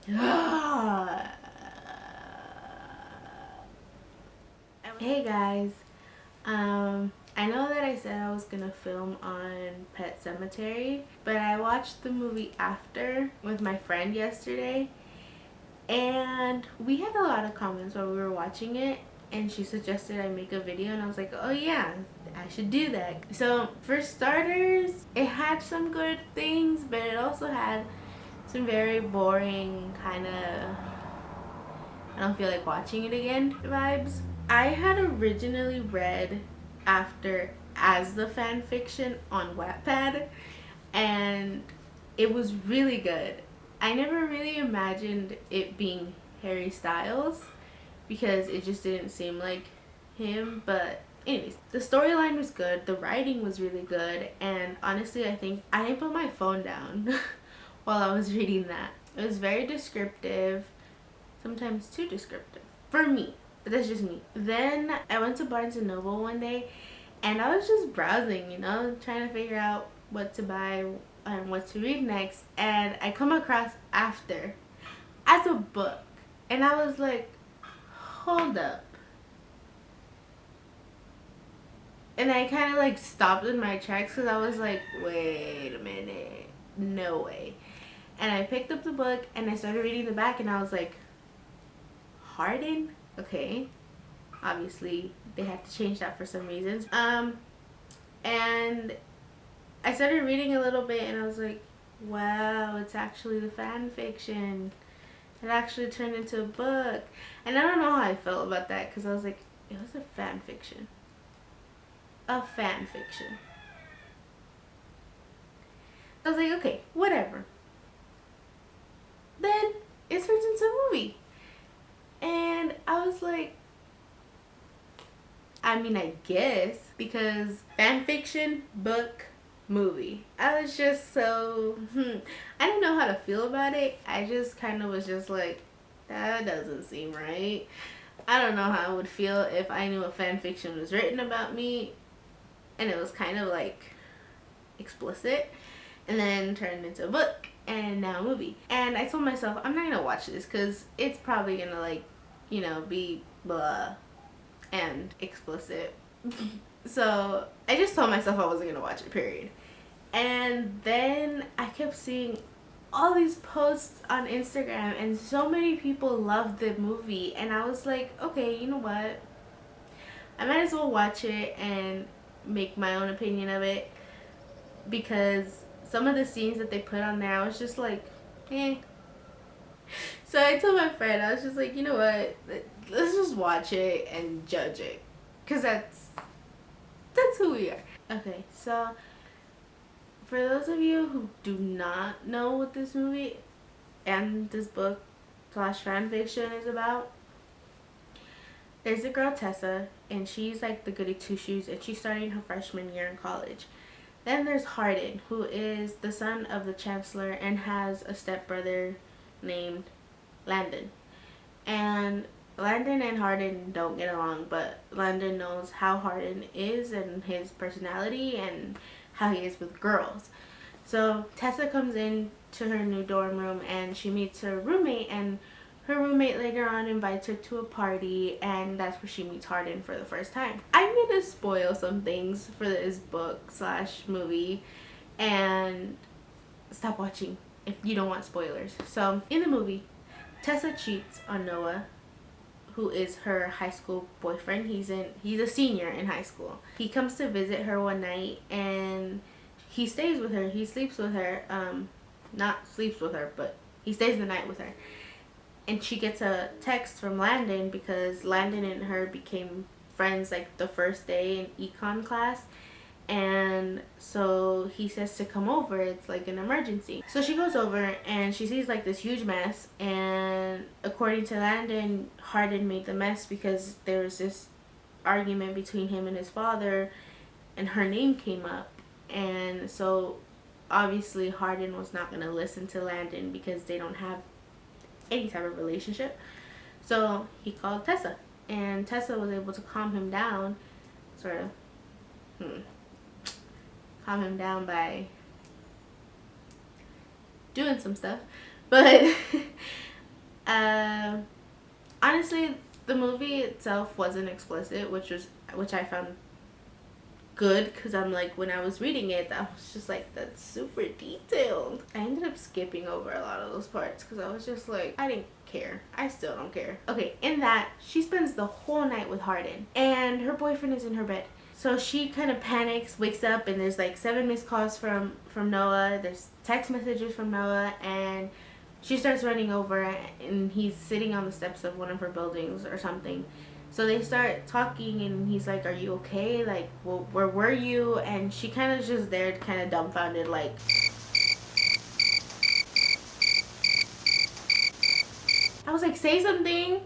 Hey guys, I know that I said I was gonna film on Pet Cemetery, but I watched the movie after with my friend yesterday, and we had a lot of comments while we were watching it, and she suggested I make a video, and I was like, oh yeah, I should do that. So for starters, it had some good things, but it also had some very boring kind of I don't feel like watching it again vibes. I had originally read after as the fan fiction on Wattpad, and it was really good. I never really imagined it being Harry Styles because it just didn't seem like him, but anyways, the storyline was good, the writing was really good, and honestly I think I didn't put my phone down while I was reading that. It was very descriptive, sometimes too descriptive for me, but that's just me. Then I went to Barnes and Noble one day, and I was just browsing, trying to figure out what to buy and what to read next, and I come across After as a book, and I was like, hold up. And I kind of like stopped in my tracks because I was like, wait a minute, no way. And I picked up the book and I started reading the back, and I was like, Hardin? Okay. Obviously, they had to change that for some reasons. And I started reading a little bit, and I was like, wow, it's actually the fan fiction. It actually turned into a book. And I don't know how I felt about that, because I was like, it was a fan fiction. A fan fiction. I was like, okay, whatever. Then it turns into a movie. And I was like, I mean, I guess, because fan fiction, book, movie. I was just so, I didn't know how to feel about it. I just kind of was just like, that doesn't seem right. I don't know how I would feel if I knew a fan fiction was written about me and it was kind of like explicit and then turned into a book and now a movie. And I told myself, I'm not gonna watch this because it's probably gonna be blah and explicit. So I just told myself I wasn't gonna watch it, period. And then I kept seeing all these posts on Instagram, and so many people loved the movie, and I was like, okay, you know what? I might as well watch it and make my own opinion of it, because some of the scenes that they put on there, I was just like, eh. So I told my friend, I was just like, you know what? Let's just watch it and judge it, because that's who we are. Okay, so for those of you who do not know what this movie and this book slash fan fiction is about, there's a girl Tessa, and she's like the goody two shoes, and she's starting her freshman year in college. Then there's Hardin, who is the son of the chancellor and has a stepbrother named Landon. And Landon and Hardin don't get along, but Landon knows how Hardin is and his personality and how he is with girls. So Tessa comes in to her new dorm room and she meets her roommate, and her roommate later on invites her to a party, and that's where she meets Hardin for the first time. I'm gonna spoil some things for this book slash movie, and stop watching if you don't want spoilers. So in the movie, Tessa cheats on Noah, who is her high school boyfriend. He's a senior in high school. He comes to visit her one night, and he stays with her. He sleeps with her. Not sleeps with her, but he stays the night with her. And she gets a text from Landon, because Landon and her became friends like the first day in econ class, and so he says to come over, it's like an emergency. So she goes over and she sees like this huge mess, and according to Landon, Hardin made the mess because there was this argument between him and his father, and her name came up, and so obviously Hardin was not going to listen to Landon because they don't have any type of relationship. So he called Tessa, and Tessa was able to calm him down, sort of. Calm him down by doing some stuff. But Uh, Honestly, the movie itself wasn't explicit, which I found good, because I'm like, when I was reading it, I was just like, that's super detailed. I ended up skipping over a lot of those parts because I was just like, I didn't care. I still don't care. Okay, in that, she spends the whole night with Hardin and her boyfriend is in her bed. So she kind of panics, wakes up, and there's like 7 missed calls from Noah. There's text messages from Noah, and she starts running over, and he's sitting on the steps of one of her buildings or something. So they start talking, and he's like, "Are you okay? Like, well, where were you?" And she kind of just there, kind of dumbfounded, like. I was like, "Say something."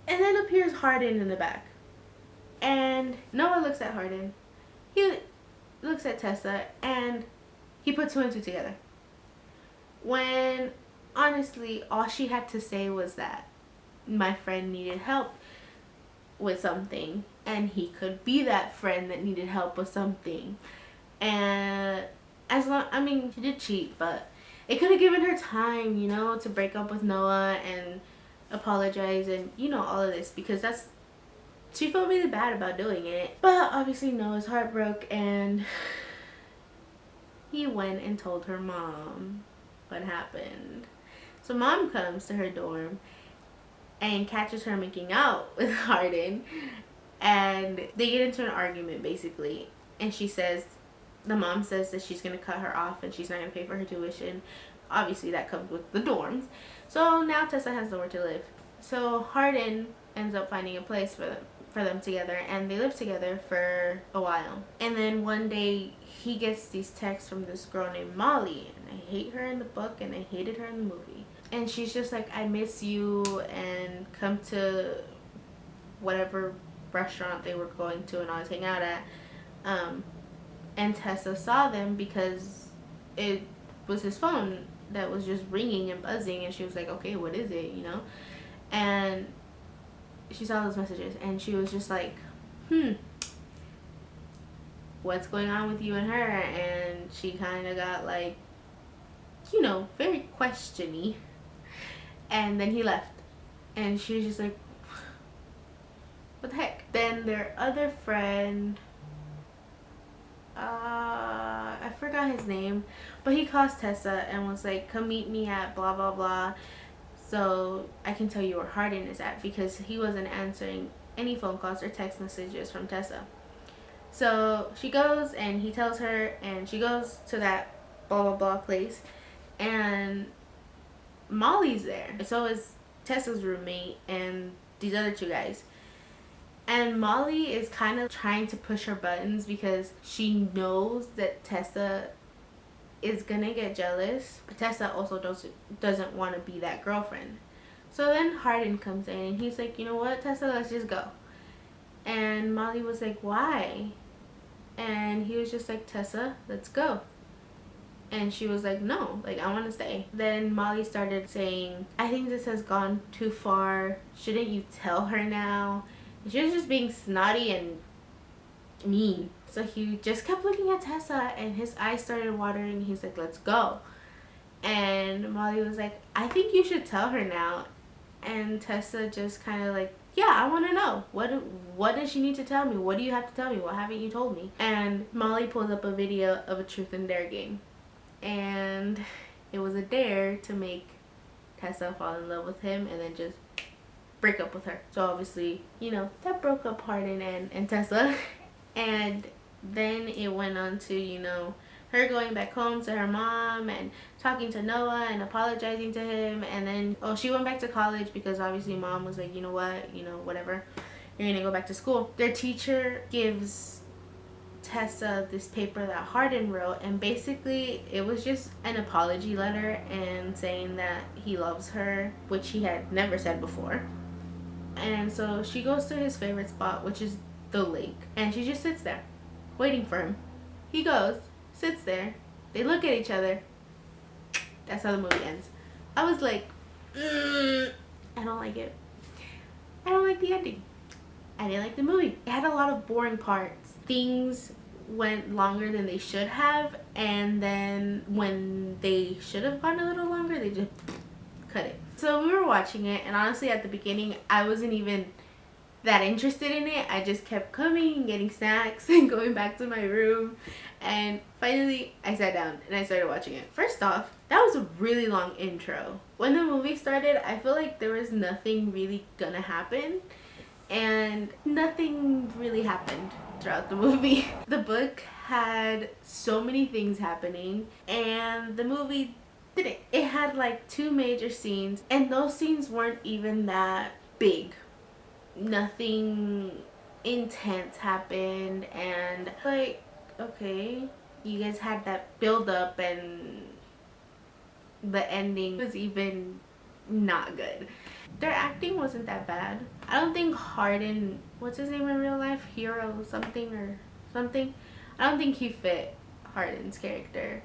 And then appears Hardin in the back, and Noah looks at Hardin. He looks at Tessa, and he put 2 and 2 together. When honestly, all she had to say was that my friend needed help with something, and he could be that friend that needed help with something. And as long, I mean, she did cheat, but it could have given her time, you know, to break up with Noah and apologize and, you know, all of this, because she felt really bad about doing it. But obviously Noah's heart broke, and he went and told her mom what happened. So mom comes to her dorm and catches her making out with Hardin, and they get into an argument basically, and the mom says that she's gonna cut her off and she's not gonna pay for her tuition. Obviously that comes with the dorms. So now Tessa has nowhere to live. So Hardin ends up finding a place for them together, and they live together for a while. And then one day he gets these texts from this girl named Molly, and I hate her in the book and I hated her in the movie. And she's just like, "I miss you, and come to whatever restaurant they were going to and always hang out at." And Tessa saw them because it was his phone that was just ringing and buzzing, and she was like, "Okay, what is it?" You know? And she saw those messages, and she was just like, what's going on with you and her? And she kind of got like, you know, very questiony. And then he left, and she was just like, what the heck? Then their other friend, I forgot his name, but he calls Tessa and was like, "Come meet me at blah blah blah, so I can tell you where Hardin is at," because he wasn't answering any phone calls or text messages from Tessa. So she goes, and he tells her, and she goes to that blah blah blah place, and Molly's there. So is Tessa's roommate and these other 2 guys. And Molly is kind of trying to push her buttons because she knows that Tessa is gonna get jealous. But Tessa also doesn't want to be that girlfriend. So then Hardin comes in, and he's like, "You know what, Tessa, let's just go." And Molly was like, "Why?" And he was just like, "Tessa, let's go." And she was like, "No, like, I want to stay." Then Molly started saying, "I think this has gone too far. Shouldn't you tell her now?" And she was just being snotty and mean. So he just kept looking at Tessa, and his eyes started watering. He's like, "Let's go." And Molly was like, "I think you should tell her now." And Tessa just kind of like, "Yeah, I want to know. What does she need to tell me? What do you have to tell me? What haven't you told me?" And Molly pulls up a video of a truth and dare game. And it was a dare to make Tessa fall in love with him and then just break up with her. So obviously, you know, that broke up Hardin and Tessa. And then it went on to, you know, her going back home to her mom and talking to Noah and apologizing to him. And then, she went back to college because obviously mom was like, "You know what, you know, whatever, you're gonna go back to school." Their teacher gives Tessa this paper that Hardin wrote, and basically it was just an apology letter and saying that he loves her, which he had never said before. And so she goes to his favorite spot, which is the lake, and she just sits there waiting for him. He goes, sits there, they look at each other. That's how the movie ends. I was like, I don't like it. I don't like the ending. I didn't like the movie. It had a lot of boring parts. Things went longer than they should have, and then when they should have gone a little longer, they just cut it. So we were watching it, and honestly at the beginning I wasn't even that interested in it. I just kept coming and getting snacks and going back to my room, and finally I sat down and I started watching it. First off, that was a really long intro. When the movie started, I feel like there was nothing really gonna happen, and nothing really happened throughout the movie. The book had so many things happening, and the movie didn't. It had like 2 major scenes, and those scenes weren't even that big. Nothing intense happened, and like, okay, you guys had that build up, and the ending was even not good. Their acting wasn't that bad. I don't think Hardin, what's his name in real life, Hero something or something, I don't think he fit Hardin's character,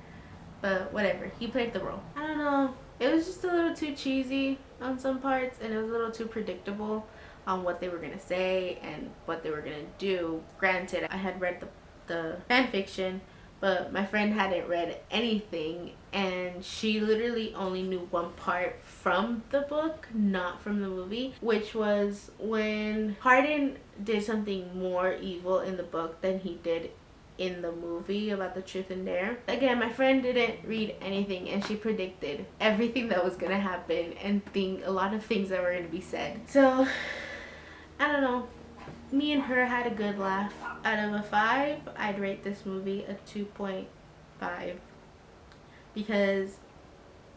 but whatever, he played the role. I don't know, it was just a little too cheesy on some parts, and it was a little too predictable on what they were gonna say and what they were gonna do. Granted, I had read the fan fiction, but my friend hadn't read anything, and she literally only knew one part from the book, not from the movie, which was when Hardin did something more evil in the book than he did in the movie about the truth and dare. Again, my friend didn't read anything, and she predicted everything that was gonna happen and a lot of things that were gonna be said. So I don't know, me and her had a good laugh. Out of a 5, I'd rate this movie a 2.5, because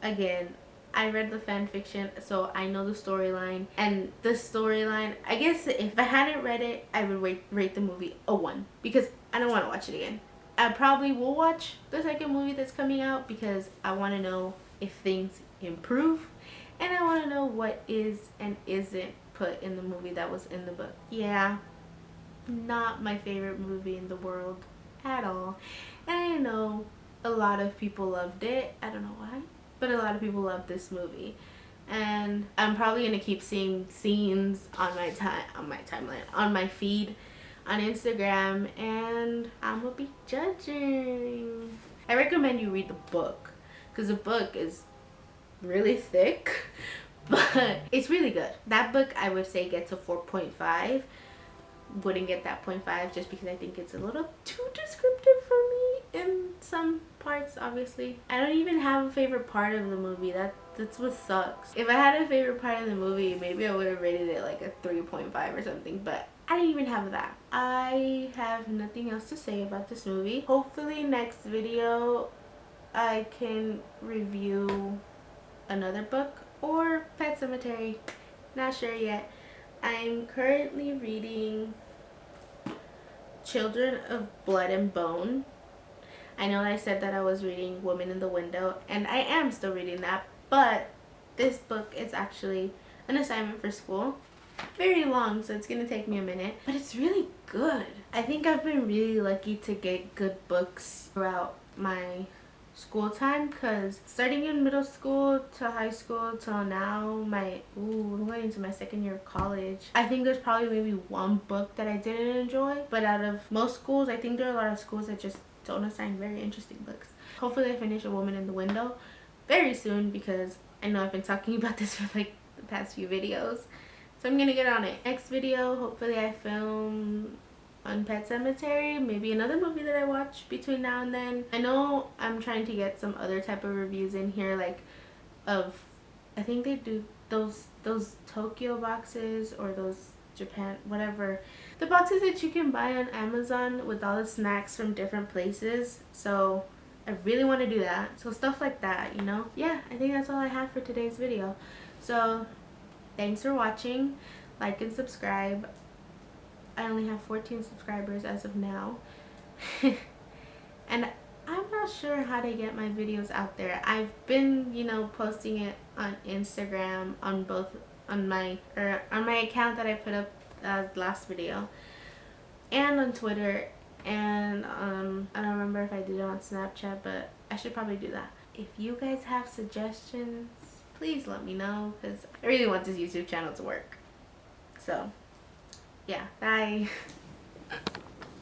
again, I read the fan fiction, so I know the storyline, and the storyline, I guess if I hadn't read it, I would rate the movie a 1, because I don't want to watch it again. I probably will watch the second movie that's coming out, because I want to know if things improve, and I want to know what is and isn't put in the movie that was in the book. Yeah, not my favorite movie in the world at all, and I know a lot of people loved it. I don't know why, but a lot of people love this movie, and I'm probably gonna keep seeing scenes on my timeline, on my feed on Instagram, and I'm gonna be judging. I recommend you read the book, because the book is really thick, but it's really good. That book, I would say, gets a 4.5. Wouldn't get that 0.5 just because I think it's a little too descriptive for me in some parts. Obviously, I don't even have a favorite part of the movie. That's what sucks. If I had a favorite part of the movie, maybe I would have rated it like a 3.5 or something, but I didn't even have that. I have nothing else to say about this movie. Hopefully next video I can review another book or Pet Sematary, not sure yet. I'm currently reading Children of Blood and Bone. I know I said that I was reading Woman in the Window, and I am still reading that, but this book is actually an assignment for school. Very long, so it's gonna take me a minute, but it's really good. I think I've been really lucky to get good books throughout my school time, because starting in middle school to high school till now, I'm going into my second year of college, I think there's probably maybe one book that I didn't enjoy. But out of most schools, I think there are a lot of schools that just don't assign very interesting books. Hopefully I finish A Woman in the Window very soon, because I know I've been talking about this for like the past few videos, so I'm gonna get on it. Next video, hopefully I film on Pet Sematary, maybe another movie that I watch between now and then. I know I'm trying to get some other type of reviews in here, like of, I think they do those Tokyo boxes, or those Japan, whatever, the boxes that you can buy on Amazon with all the snacks from different places. So I really want to do that. So stuff like that, you know. Yeah, I think that's all I have for today's video. So thanks for watching. Like and subscribe. I only have 14 subscribers as of now. And I'm not sure how to get my videos out there. I've been, you know, posting it on Instagram, on my account that I put up last video, and on Twitter, and I don't remember if I did it on Snapchat, but I should probably do that. If you guys have suggestions, please let me know, because I really want this YouTube channel to work. So yeah, bye.